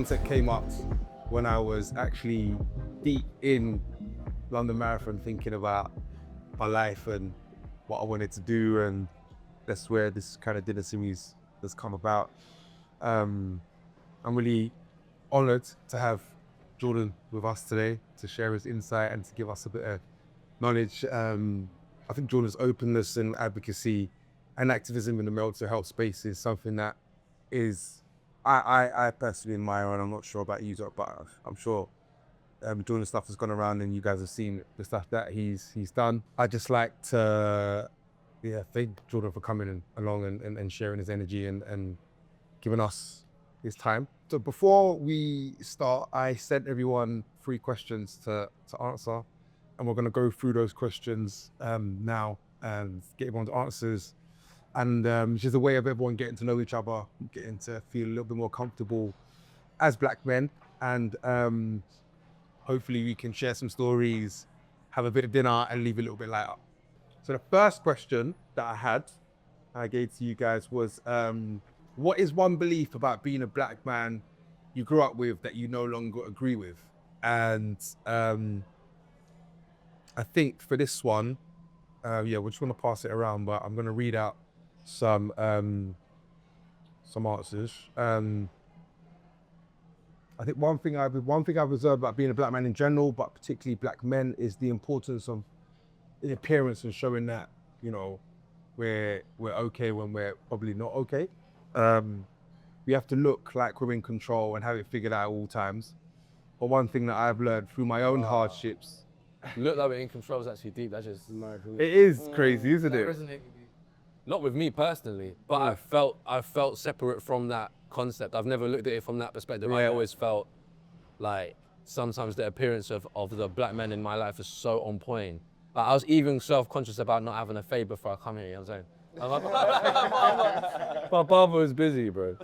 concept came up when I was actually deep in London Marathon, thinking about my life and what I wanted to do, and that's where this kind of dinner series has come about. I'm really honoured to have Jordan with us today to share his insight and to give us a bit of knowledge. I think Jordan's openness and advocacy and activism in the mental health space is something that is I personally admire, and I'm not sure about you, but I'm sure Jordan's stuff has gone around and you guys have seen the stuff that he's done. I'd just like to thank Jordan for coming along and sharing his energy and giving us his time. So before we start, I sent everyone 3 questions to answer, and we're going to go through those questions now and get everyone's answers. And it's just a way of everyone getting to know each other, getting to feel a little bit more comfortable as black men, and hopefully we can share some stories, have a bit of dinner, and leave a little bit lighter. So the first question that I gave to you guys was, what is one belief about being a black man you grew up with that you no longer agree with? And I think for this one, we're just gonna pass it around, but I'm gonna read out some answers. I think one thing I've observed about being a black man in general, but particularly black men, is the importance of the appearance and showing that, you know, we're okay when we're probably not okay. We have to look like we're in control and have it figured out at all times. But one thing that I've learned through my own hardships. Look like we're in control is actually deep. That's just It is crazy, isn't it? Not with me personally, but I felt separate from that concept. I've never looked at it from that perspective. I always felt like sometimes the appearance of the black men in my life is so on point. Like I was even self-conscious about not having a fade before I come here, you know what I'm saying? My barber was busy, bro.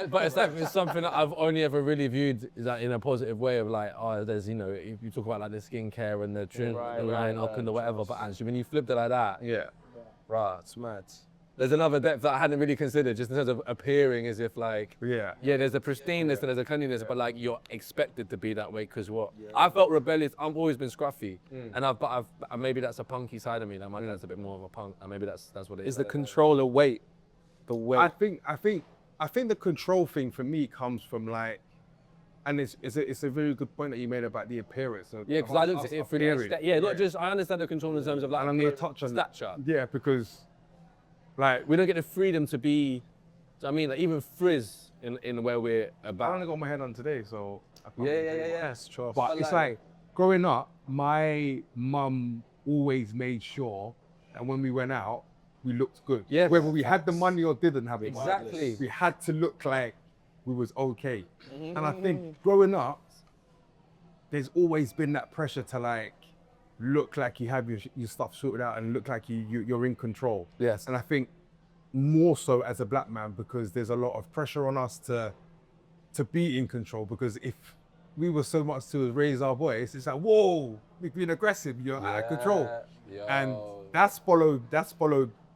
But it's something that I've only ever really viewed that in a positive way of like, oh, there's, you know, if you talk about like the skincare and the trim, the line up and the whatever, but actually when you flipped it like that, right, it's mad. There's another depth that I hadn't really considered, just in terms of appearing as if like, there's a pristineness and there's a cleanliness, but like you're expected to be that way because what? I felt rebellious. I've always been scruffy, and I've maybe that's a punky side of me. That maybe that's a bit more of a punk, and maybe that's what it is. Is the control a weight? The weight. I think the control thing for me comes from like, and it's a very good point that you made about the appearance. Because I looked at it through the not just I understand the control in terms of like, and I'm gonna touch on stature. Yeah, because like we don't get the freedom to be. I mean, like even frizz in where we're about. I only got my head on today, so I can't That's true. But it's like growing up, my mum always made sure that when we went out, we looked good. Yeah. Whether we had the money or didn't have it. Exactly. We had to look like we was okay. And I think growing up, there's always been that pressure to like look like you have your stuff sorted out and look like you're in control. Yes. And I think more so as a black man, because there's a lot of pressure on us to be in control, because if we were so much to raise our voice, it's like, whoa, we're being aggressive, you're out of control. And that's followed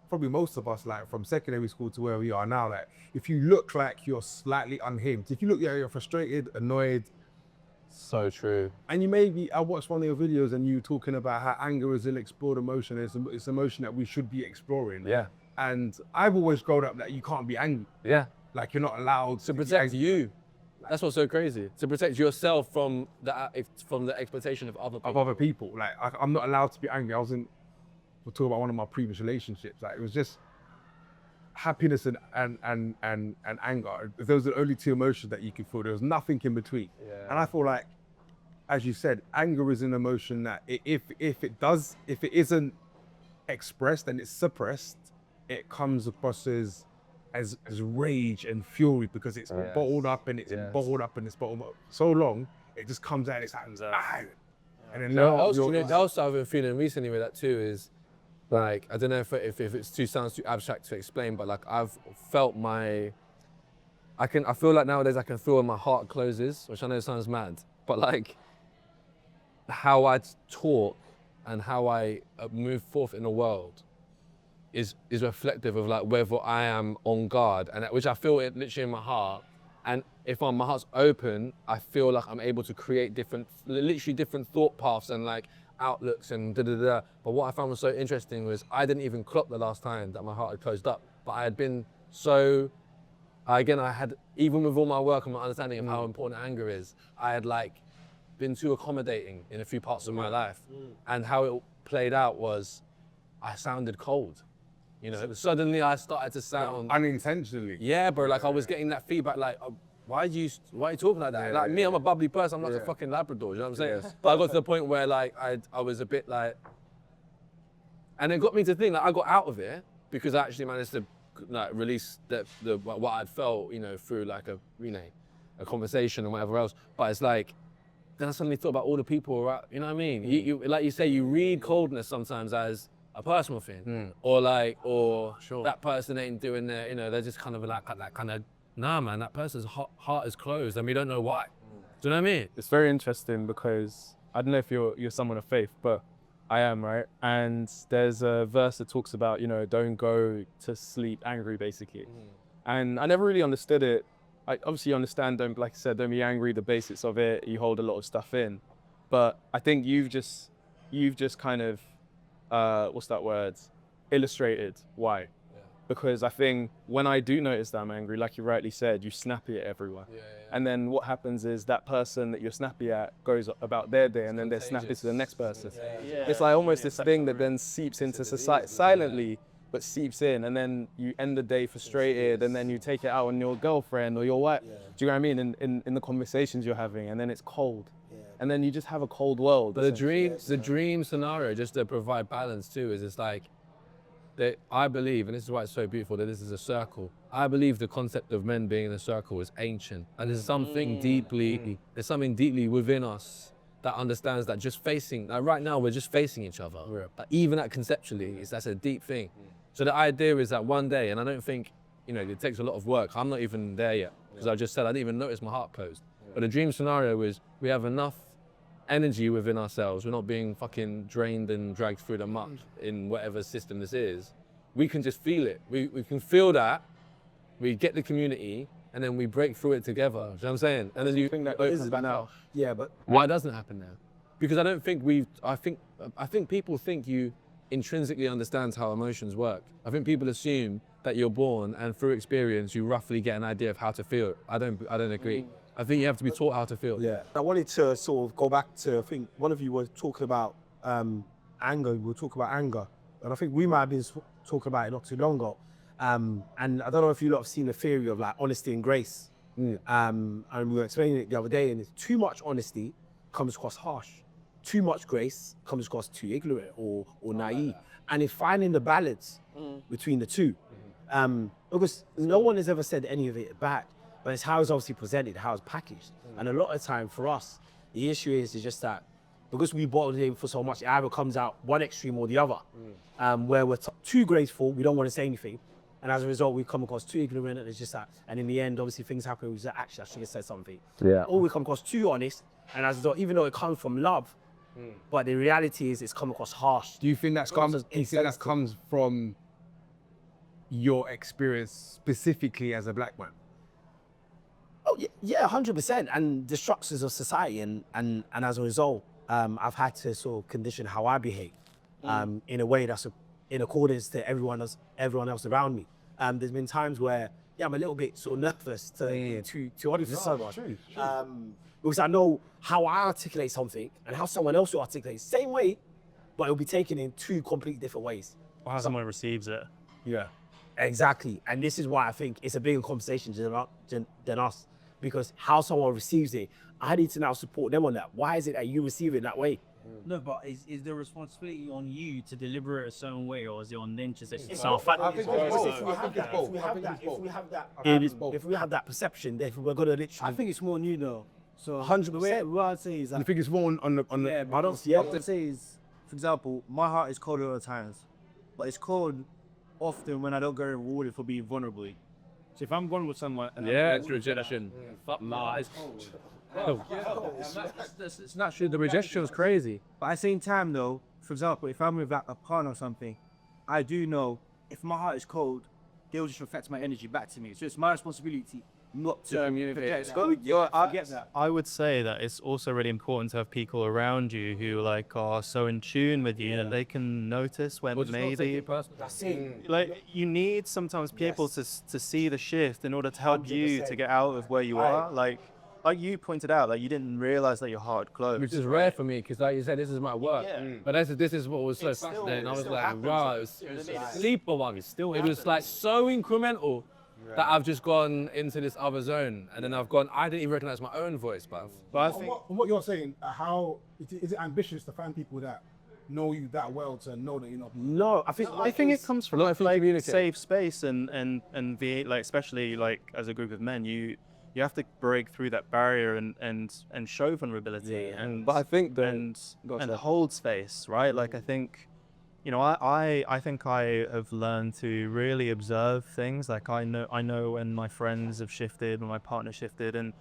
probably most of us, like from secondary school to where we are now. Like if you look like you're slightly unhinged, if you look you're frustrated, annoyed. So true. And I watched one of your videos and you were talking about how anger is an explored emotion. It's an emotion that we should be exploring. Yeah. And I've always grown up that you can't be angry. Yeah. Like you're not allowed to protect you. That's what's so crazy. To protect yourself from the expectation of other people. Like I'm not allowed to be angry. We'll talk about one of my previous relationships. Like it was just happiness and anger. Those are the only 2 emotions that you can feel. There was nothing in between. And I feel like, as you said, anger is an emotion that if it isn't expressed and it's suppressed, it comes across as rage and fury, because it's bottled up and it's bottled up and it's bottled up so long, it just comes out and it's like, and then else I've been feeling recently with that too is, like, I don't know if it sounds too abstract to explain, but like I've felt I feel like nowadays I can feel when my heart closes, which I know sounds mad, but like how I talk and how I move forth in the world is reflective of like whether I am on guard, and which I feel it literally in my heart, And if my heart's open, I feel like I'm able to create literally different thought paths and like outlooks and da-da-da. But what I found was so interesting was I didn't even clock the last time that my heart had closed up, but I had been so, again, I had, even with all my work and my understanding of how important anger is, I had like been too accommodating in a few parts of my life. And how it played out was I sounded cold. You know, suddenly I started to sound Unintentionally. yeah, bro. Like I was getting that feedback, like, why are you talking like that? Like me, I'm a bubbly person. I'm like a fucking Labrador. You know what I'm saying? But I got to the point where like I was a bit like, and it got me to think like I got out of it because I actually managed to like release what I'd felt, you know, through like a conversation and whatever else. But it's like, then I suddenly thought about all the people around. You know what I mean? You like you say, you read coldness sometimes as a personal thing, or that person ain't doing their, you know, they're just kind of like that kind of, nah, man, that person's heart is closed and we don't know why. Do you know what I mean? It's very interesting because I don't know if you're someone of faith, but I am, right? And there's a verse that talks about, you know, don't go to sleep angry, basically. And I never really understood it. I obviously understand, like I said, don't be angry, the basics of it, you hold a lot of stuff in. But I think you've just kind of, what's that word? Illustrated why. Because I think when I do notice that I'm angry, like you rightly said, you snappy at everyone. And then what happens is that person that you're snappy at goes about their day and then they're snappy to the next person. It's like almost this thing that then seeps into society silently, but seeps in, and then you end the day frustrated and then you take it out on your girlfriend or your wife. Do you know what I mean? In the conversations you're having, and then it's cold. And then you just have a cold world. But the dream scenario, just to provide balance too, is it's like, that I believe, and this is why it's so beautiful, that this is a circle. I believe the concept of men being in a circle is ancient. And there's something deeply within us that understands that just facing, like right now we're just facing each other. But even that conceptually, that's a deep thing. So the idea is that one day, and I don't think, you know, it takes a lot of work. I'm not even there yet, because I just said I didn't even notice my heart closed. But the dream scenario is we have enough energy within ourselves. We're not being fucking drained and dragged through the muck in whatever system this is. We can just feel it. We can feel that. We get the community, and then we break through it together. Do you know what I'm saying? And then you think that opens back out. Yeah, but Why doesn't it happen now? Because I don't think I think people think you intrinsically understand how emotions work. I think people assume that you're born and through experience you roughly get an idea of how to feel. I don't agree. I think you have to be taught how to feel. yeah, I wanted to sort of go back to, I think one of you was talking about anger. We were talking about anger, and I think we might have been talking about it not too long ago. And I don't know if you lot have seen the theory of like honesty and grace. And we were explaining it the other day, and it's too much honesty comes across harsh. Too much grace comes across too ignorant or naive. And it's finding the balance between the two. Because no one has ever said any of it bad, but it's how it's obviously presented, how it's packaged. And a lot of time for us, the issue is just that because we bottled it in for so much, it either comes out one extreme or the other. Where we're too graceful, we don't want to say anything. And as a result, we come across too ignorant, and it's just that. And in the end, obviously things happen, we say, actually, I should have said something. Yeah. Or we come across too honest, and as a result, even though it comes from love, but the reality is it's come across harsh. Do you think that comes from your experience specifically as a black man? Oh yeah, 100%. And the structures of society, and as a result, I've had to sort of condition how I behave in a way that's in accordance to everyone else around me. There's been times where I'm a little bit sort of nervous to honest with someone. Because I know how I articulate something and how someone else will articulate the same way, but it'll be taken in two completely different ways. Or how someone receives it. Yeah, exactly. And this is why I think it's a bigger conversation than us, because how someone receives it, I need to now support them on that. Why is it that you receive it that way? No, but is the responsibility on you to deliver it a certain way, or is it on them to say If sound we have that perception, then we're gonna literally. I think it's more new though. So 100%. What I'd say is I that, think it's more on the. yeah, I don't. what I'd say is, for example, my heart is cold at all times, but it's cold often when I don't get rewarded for being vulnerable. So if I'm going with someone, and Yeah, it's rejection. Fuck nah, it's it's naturally, the rejection is crazy. but at the same time though, for example, if I'm with like a partner or something, I do know if my heart is cold, they'll just reflect my energy back to me. So it's my responsibility not to communicate. I would say that it's also really important to have people around you who like are so in tune with you that they can notice when maybe like you need sometimes people to see the shift in order to help you to get out of where you are. Like you pointed out, like you didn't realize that your heart closed. Which is rare for me because, like you said, this is my work. Yeah. But this is what was so fascinating. I was like, wow, it was sleeper one. It was like so incremental that I've just gone into this other zone, and then I didn't even recognize my own voice, but I think From what you're saying, how is it ambitious to find people that know you that well to know that you're not? No, I think it comes from Not if you like communicate. safe space and the like, especially like as a group of men, you have to break through that barrier and show vulnerability and But I think that and hold space, right? Like I think, you know, I think I have learned to really observe things. Like I know when my friends have shifted, when my partner shifted, and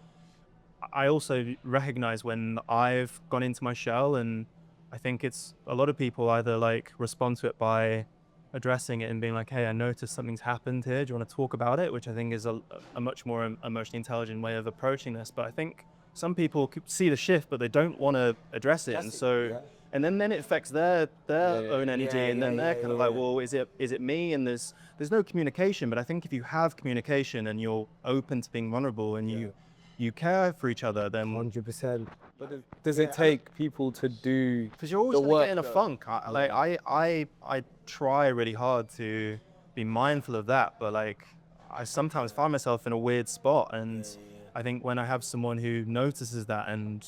I also recognize when I've gone into my shell. And I think it's a lot of people either like respond to it by addressing it and being like, hey, I noticed something's happened here. Do you want to talk about it? Which I think is a much more emotionally intelligent way of approaching this. But I think some people see the shift, but they don't want to address it. And so, and then it affects their own energy. And then they're kind of like, well, is it me? And there's no communication. But I think if you have communication and you're open to being vulnerable and you care for each other, then 100%. But does it take people to do? because you're always the gonna work get in a though. funk. I try really hard to be mindful of that, but like I sometimes find myself in a weird spot, and I think when I have someone who notices that and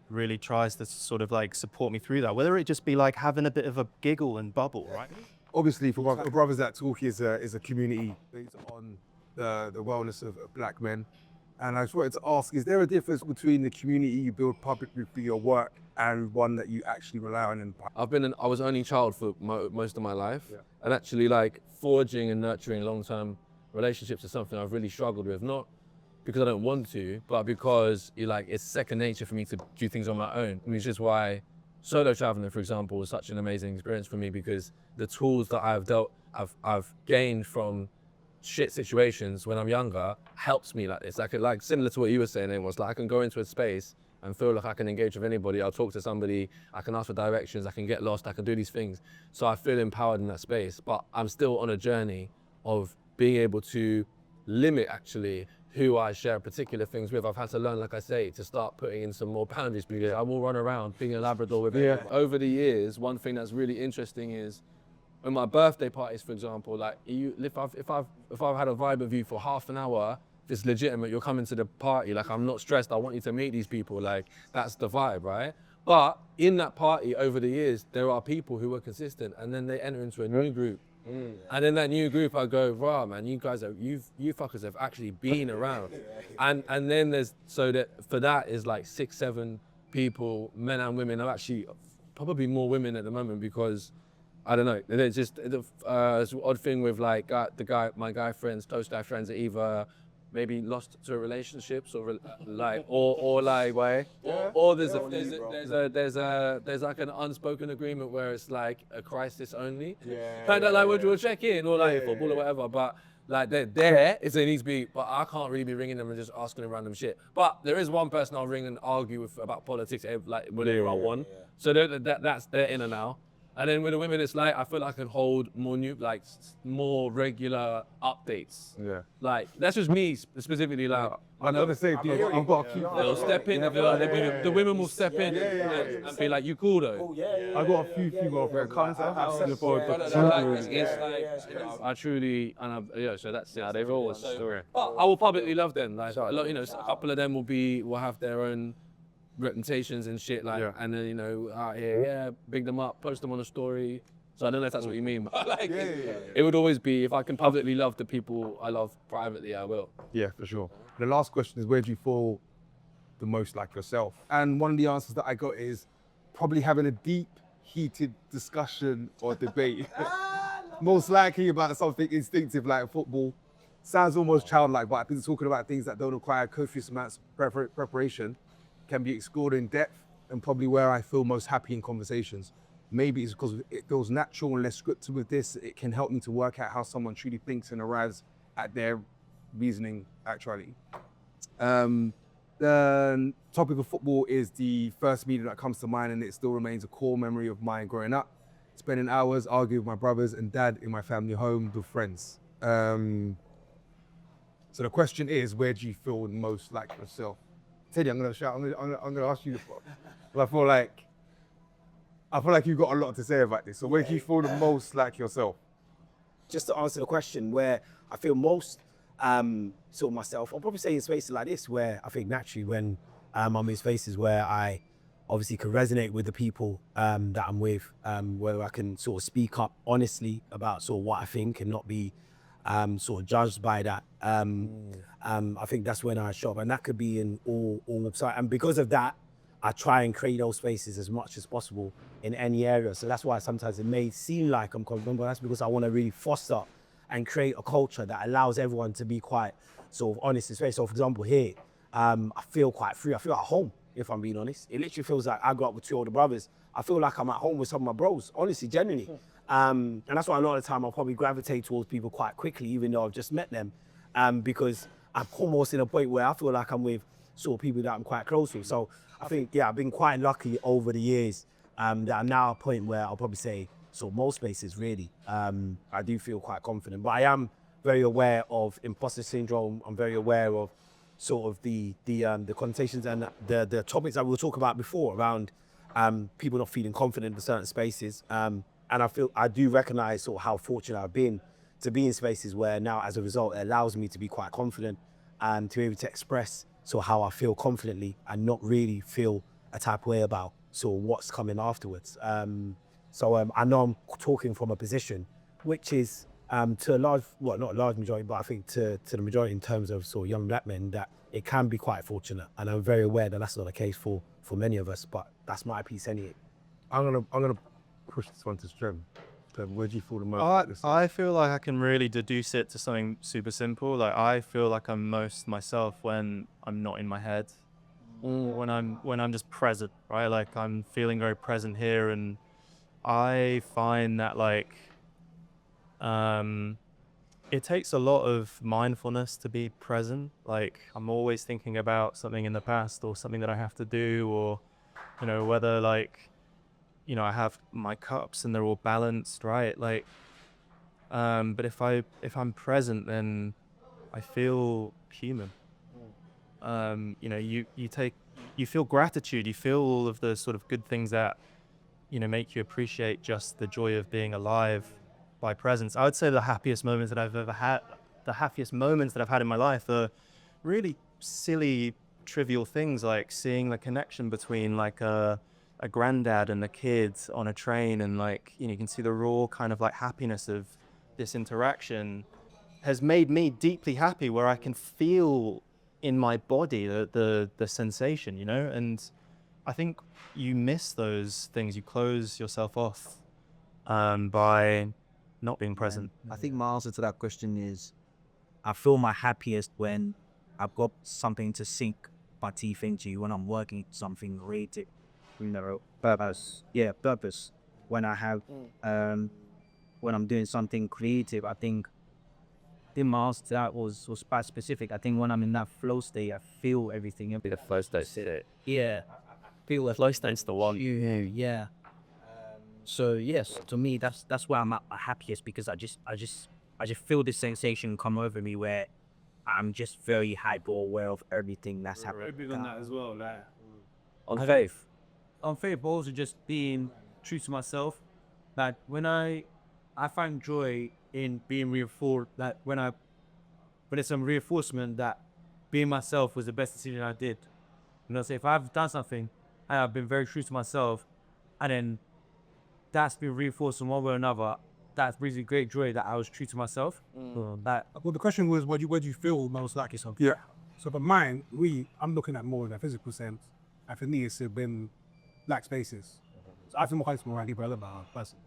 really tries to sort of like support me through that, whether it just be like having a bit of a giggle and bubble, right? Obviously, for Brothers That Talk is a community based on the wellness of Black men. And I just wanted to ask, is there a difference between the community you build publicly through your work and one that you actually rely on in I was only child for most of my life, and actually like forging and nurturing long-term relationships is something I've really struggled with. Not because I don't want to, but because it's second nature for me to do things on my own, which is why solo traveling, for example, was such an amazing experience for me, because the tools that I've gained from shit situations when I'm younger helps me like this. I could, like, similar to what you were saying, it was like I can go into a space and feel like I can engage with anybody. I'll talk to somebody, I can ask for directions, I can get lost, I can do these things. So I feel empowered in that space, but I'm still on a journey of being able to limit actually who I share particular things with. I've had to learn, like I say, to start putting in some more boundaries, because I will run around being a Labrador with it. Over the years, one thing that's really interesting is when my birthday parties, for example, like if I've had a vibe with you for half an hour, if it's legitimate, you're coming to the party, like I'm not stressed, I want you to meet these people, like that's the vibe, right? But in that party over the years, there are people who are consistent, and then they enter into a new group. And in that new group, I go, wow, man, you guys you fuckers have actually been around. And then for that is like 6, 7 people, men and women. I'm actually probably more women at the moment, because I don't know. It's just it's an odd thing with like my guy friends, close guy friends are either maybe lost to relationships or like there's like an unspoken agreement where it's like a crisis only. Like we'll check in or like football or whatever, but like they're there if they need to be, but I can't really be ringing them and just asking them random shit. But there is one person I'll ring and argue with about politics, like whenever I want. So that's they're in and out. And then with the women, it's like I feel like I can hold more regular updates. Yeah. Like that's just me specifically. Like I'm gonna say, I've got a few. they'll step in. The women will step in and be like, "You cool though?" I've got a few female friends. I truly so that's it. They've always. But I will publicly love them. Like a couple of them will have their own reputations and shit, like, and then out here, big them up, post them on a story. So I don't know if that's what you mean, but like, it would always be, if I can publicly love the people I love privately, I will. Yeah, for sure. The last question is, where do you feel the most like yourself? And one of the answers that I got is probably having a deep, heated discussion or debate, most likely about something instinctive like football. Sounds almost childlike, but I think talking about things that don't require copious amounts of preparation can be explored in depth, and probably where I feel most happy in conversations. Maybe it's because it feels natural and less scripted with this. It can help me to work out how someone truly thinks and arrives at their reasoning actuality. The topic of football is the first medium that comes to mind, and it still remains a core memory of mine growing up. Spending hours arguing with my brothers and dad in my family home with friends. So the question is, where do you feel most like yourself? Teddy, I'm gonna ask you. I feel like you've got a lot to say about this. So where do you feel the most like yourself? Just to answer the question, where I feel most sort of myself, I'll probably say in spaces like this, where I think naturally when I'm in spaces where I obviously can resonate with the people that I'm with, where I can sort of speak up honestly about sort of what I think and not be sort of judged by that. I think that's when I show up, and that could be in all websites. And because of that, I try and create those spaces as much as possible in any area. So that's why sometimes it may seem like I'm confident, but that's because I want to really foster and create a culture that allows everyone to be quite sort of honest in space. So for example, here, I feel quite free. I feel at home, if I'm being honest. It literally feels like I grew up with 2 older brothers. I feel like I'm at home with some of my bros, honestly, genuinely. And that's why a lot of the time I'll probably gravitate towards people quite quickly, even though I've just met them, because I'm almost in a point where I feel like I'm with sort of people that I'm quite close with. So I think, yeah, I've been quite lucky over the years that I'm now at a point where I'll probably say, so most spaces really, I do feel quite confident. But I am very aware of imposter syndrome. I'm very aware of sort of the connotations and the topics that we'll talk about before around people not feeling confident in certain spaces. And I do recognize sort of how fortunate I've been to be in spaces where now, as a result, it allows me to be quite confident and to be able to express sort of how I feel confidently and not really feel a type of way about sort of what's coming afterwards. So I know I'm talking from a position which is to a large, well, not a large majority, but I think to the majority in terms of sort of young black men, that it can be quite fortunate. And I'm very aware that that's not the case for many of us, but that's my piece anyway. I'm gonna push this one to Strem. Where do you feel the most? I feel like I can really deduce it to something super simple. Like I feel like I'm most myself when I'm not in my head, when I'm just present, right? Like I'm feeling very present here, and I find that like it takes a lot of mindfulness to be present. Like I'm always thinking about something in the past or something that I have to do, or whether like I have my cups and they're all balanced, right? Like but if I'm present, then I feel human. You feel gratitude, you feel all of the sort of good things that make you appreciate just the joy of being alive by presence. I would say the happiest moments that I've ever had, the happiest moments that I've had in my life are really silly, trivial things, like seeing the connection between like a granddad and the kids on a train, and like you can see the raw kind of like happiness of this interaction has made me deeply happy, where I can feel in my body the sensation, and I think you miss those things. You close yourself off by not being present. I think my answer to that question is, I feel my happiest when I've got something to sink my teeth into, when I'm working something creative, purpose. Yeah, purpose. When I have, when I'm doing something creative, I think my answer to that was quite specific. I think when I'm in that flow state, I feel everything. The flow state. Yeah. Feel the Flow state's the one. Yeah. So yes, to me that's where I'm at my happiest, because I just feel this sensation come over me where I'm just very hyper aware of everything that's happening. Very big on that as well. Like On faith. on faith, but also just being true to myself. Like when I find joy in being reinforced. Like when it's some reinforcement that being myself was the best decision I did. So if I've done something and I've been very true to myself, and then that's been reinforced in one way or another, that brings me great joy that I was true to myself. Well, the question was, where do you feel most like yourself? Yeah. So for mine, I'm looking at more in a physical sense. And for me, it's been black spaces. So I feel more comfortable around people I love my person.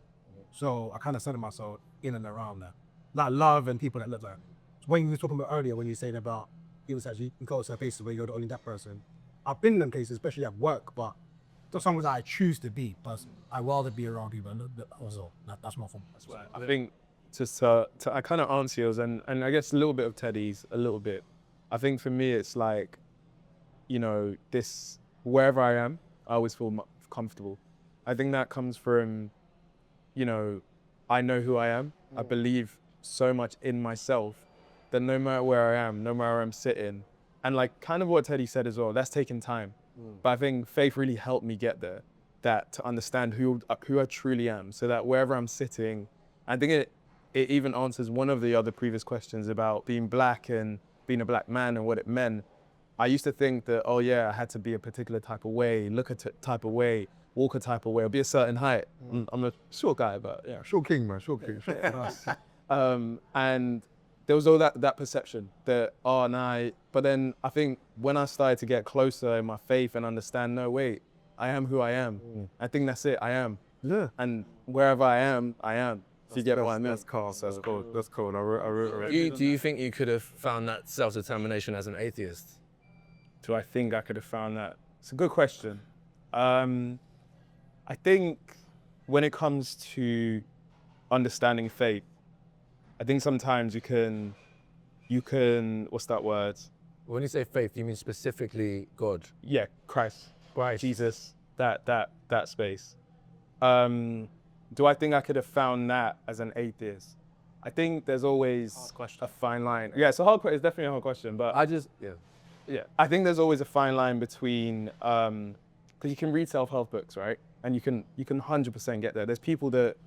So I kind of center myself in and around that. Like love and people that look like. So when you were talking about earlier, when you were saying about people that you can go to places where you're the only that person. I've been in them places, especially at work, but those somewhere that I choose to be personally. I'd rather be around people and also that's more fun. That's what I think just I kind of answer yours, and I guess a little bit of Teddy's, a little bit. I think for me it's like you know, this, wherever I am, I always feel comfortable. I think that comes from, you know, I know who I am. I believe so much in myself that no matter where I am, no matter where I'm sitting, and like kind of what Teddy said as well, that's taken time. But I think faith really helped me get there, that to understand who I truly am, so that wherever I'm sitting, I think it even answers one of the other previous questions about being black and being a black man and what it meant. I used to think that, oh yeah, I had to be a particular type of way, look a type of way, walk a type of way, or be a certain height. I'm a short guy, but yeah, Short king, man. Short king. and there was all that perception that, oh, nah. But then I think when I started to get closer in my faith and understand, no, wait, I am who I am. I think that's it, I am. Yeah. And wherever I am, I am. If you get what I mean. That's cool. That's cool. That's cool. I wrote Do you think you could have found that self-determination as an atheist? Do I think I could have found that? It's a good question. I think when it comes to understanding faith, I think sometimes you can, what's that word? When you say faith, you mean specifically God? Yeah, Christ, Jesus, that space. Do I think I could have found that as an atheist? I think there's always a fine line. Yeah, it's a hard question. It's definitely a hard question, but yeah, I think there's always a fine line between, because you can read self-help books, right? And you can 100% get there. There's people that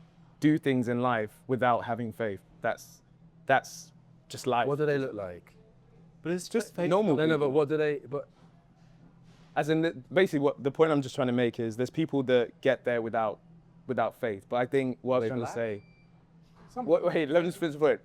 do things in life without having faith. That's just life. What do they look like? But it's just normal. No, but what do they? But as in, basically, what the point I'm just trying to make is there's people that get there without faith. But I think what I was trying to say. Wait, let me just finish the point.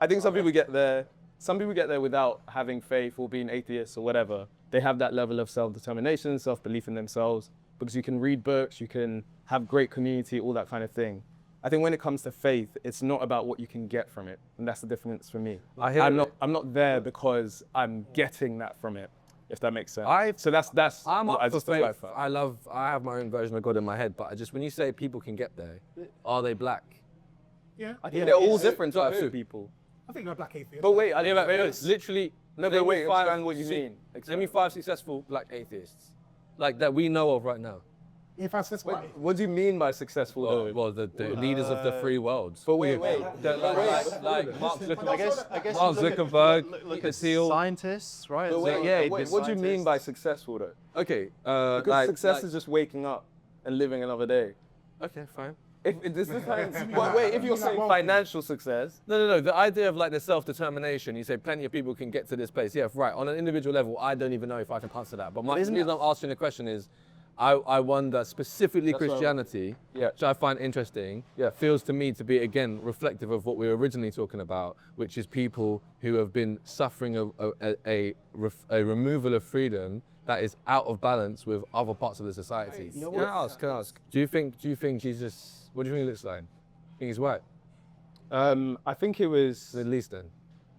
I think some people get there. Some people get there without having faith or being atheists or whatever. They have that level of self-determination, self-belief in themselves, because you can read books, you can have great community, all that kind of thing. I think when it comes to faith, it's not about what you can get from it, and that's the difference for me. I'm not there because I'm getting that from it, if that makes sense. I'm up for faith. I have my own version of God in my head, but when you say people can get there, are they black? Yeah. They're all different types of people. I think you're a black atheist. But wait, Literally, no, but wait, understand what you mean. Name me 5 successful black atheists, like that we know of right now. If I said What do you mean by successful? Oh, well, the leaders of the free worlds. But wait. Like Mark Zuckerberg. I guess Mark Zuckerberg, look at Seal. scientists, right? But wait, what do you mean by successful though? Okay, Because success is just waking up and living another day. okay, fine. If you're saying financial success. No. The idea of like the self-determination, you say plenty of people can get to this place. Yeah, right. On an individual level, I don't even know if I can answer that. But the reason I'm asking the question is, I wonder specifically Christianity, which I find interesting, feels to me to be, again, reflective of what we were originally talking about, which is people who have been suffering a removal of freedom that is out of balance with other parts of the society. Can I ask? Do you think Jesus, what do you think he looks like? Think he's white? I think it was Middle Eastern.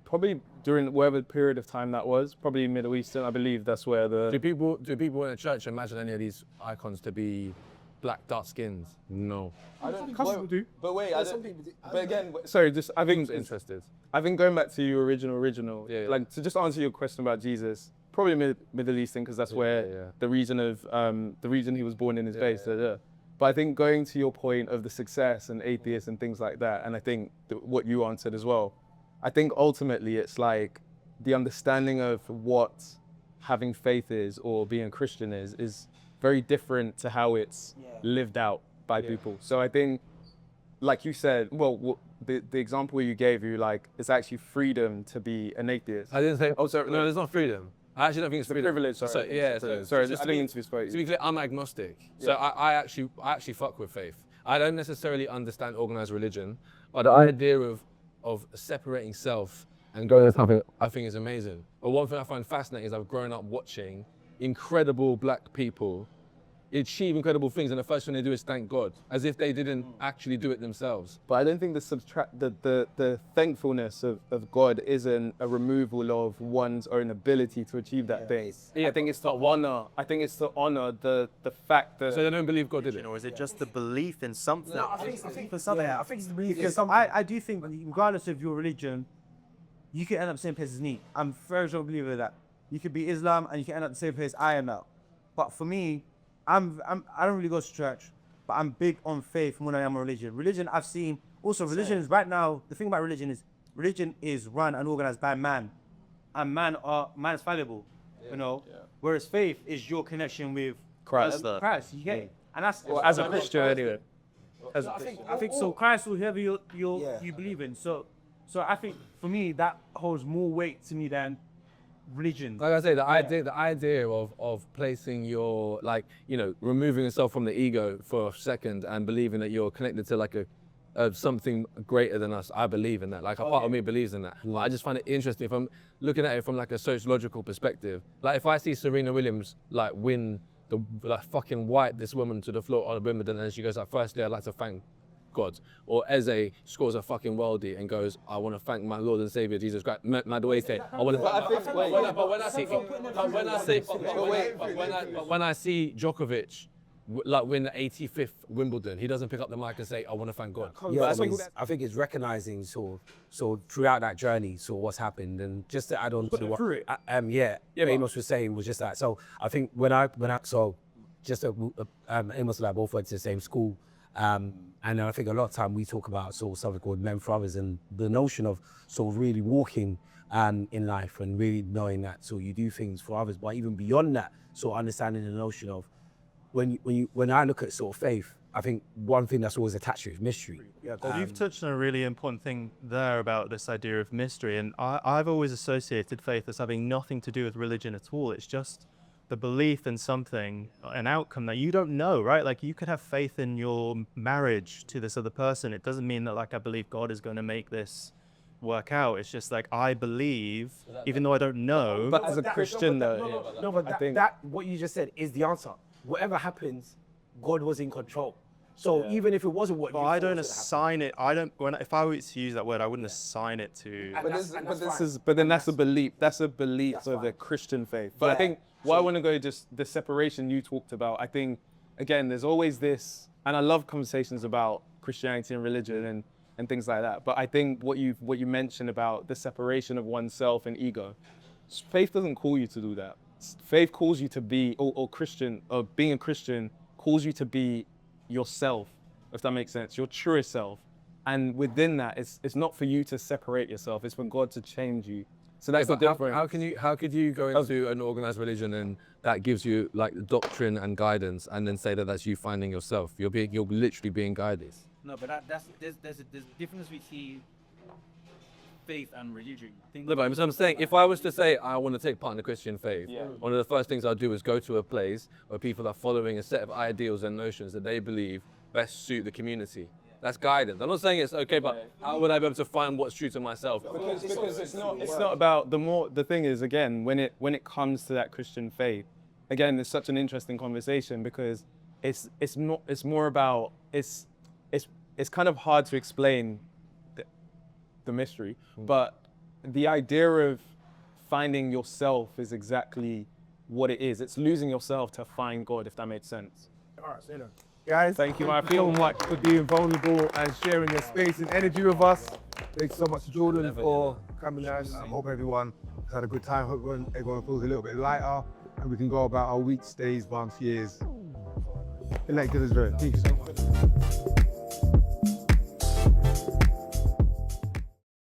probably during whatever period of time that was, probably Middle Eastern. I believe that's where the. Do people in the church imagine any of these icons to be black, dark skins? No. I don't. Some people do. But wait, Some people do. But again, sorry, I think Interested. I think going back to your original, Yeah. like to just answer your question about Jesus, probably Middle Eastern because that's where the reason he was born in his base. But I think going to your point of the success and atheists and things like that, and I think what you answered as well, I think ultimately it's like the understanding of what having faith is or being a Christian is very different to how it's lived out by people. So I think, like you said, the example you gave, it's actually freedom to be an atheist. I didn't say. Oh, sorry. No, there's not freedom. I actually don't think it's The freedom. privilege, sorry. Sorry, Just listening into his point. To be clear, I'm agnostic. So I actually fuck with faith. I don't necessarily understand organized religion, but the idea of separating self and going to something I think is amazing. But one thing I find fascinating is I've grown up watching incredible black people achieve incredible things, and the first thing they do is thank God, as if they didn't actually do it themselves. But I don't think the thankfulness of God isn't a removal of one's own ability to achieve that thing. I think it's to honor. I think it's to honor the fact that. So they don't believe God did it. Or is it just the belief in something? No, I think for some, I think it's the belief. Because I do think, regardless of your religion, you can end up same place as me. I'm very strong believer that you could be Islam and you can end up the same place I am now. But for me, I don't really go to church, but I'm big on faith more than I am on religion. Religion, I've seen, also religion is right now, the thing about religion is run and organized by man. And man is fallible, you know? Whereas faith is your connection with Christ. Christ, you get it? And that's Well, as a Christian, anyway. I think so. Christ will whoever you believe in. So I think for me that holds more weight to me than religion. Like I say, the idea of placing your, like, you know, removing yourself from the ego for a second and believing that you're connected to like a something greater than us. I believe in that. Like a part of me believes in that. I just find it interesting if I'm looking at it from like a sociological perspective. Like if I see Serena Williams like win the like fucking wipe this woman to the floor on Wimbledon, and she goes like, firstly, I'd like to thank God. Or Eze scores a fucking worldie and goes, I want to thank my Lord and Savior Jesus Christ. Madueke. But when I see Djokovic like win the 85th Wimbledon, he doesn't pick up the mic and say, I want to thank God. Yeah, I think it's recognizing sort of throughout that journey, sort of what's happened, and just to add on to what Amos was saying was just that. So I think when I Amos and I both went to the same school, and I think a lot of time we talk about sort of something called men for others, and the notion of sort of really walking in life and really knowing that so you do things for others, but even beyond that, sort of understanding the notion of when I look at sort of faith, I think one thing that's always attached to it is mystery. You've touched on a really important thing there about this idea of mystery, and I've always associated faith as having nothing to do with religion at all. It's just the belief in something, an outcome that you don't know, right? Like you could have faith in your marriage to this other person. It doesn't mean that like I believe God is going to make this work out. It's just like I believe, even though I don't know. But as a Christian, though, that what you just said is the answer. Whatever happens, God was in control. So even if it wasn't what but I don't assign it. If I were to use that word, I wouldn't assign it to. But then that's a belief. That's a belief of the Christian faith. But I think I want to go just the separation you talked about. I think again, there's always this, and I love conversations about Christianity and religion and things like that. But I think what you mentioned about the separation of oneself and ego, faith doesn't call you to do that. Faith calls you to be, or being a Christian calls you to be yourself, if that makes sense, your truest self. And within that, it's not for you to separate yourself, it's for God to change you. So that's the difference. How could you go into an organized religion and that gives you like the doctrine and guidance, and then say that that's you finding yourself? You're literally being guided. No, but there's a difference between faith and religion. Look, I'm saying, if I was to say I want to take part in the Christian faith, one of the first things I'll do is go to a place where people are following a set of ideals and notions that they believe best suit the community. That's guidance. I'm not saying it's okay, but how would I be able to find what's true to myself? Because it's not about the thing is, again, when it comes to that Christian faith, again, it's such an interesting conversation because it's kind of hard to explain the mystery, but the idea of finding yourself is exactly what it is. It's losing yourself to find God, if that makes sense. All right, say that. Guys, thank you, my so much for being vulnerable and sharing your space and energy with us. Thanks so much, Jordan, for coming out. I hope everyone has had a good time. Hope everyone feels a little bit lighter and we can go about our weeks, days, months, years. Elected as well. Thank you so much.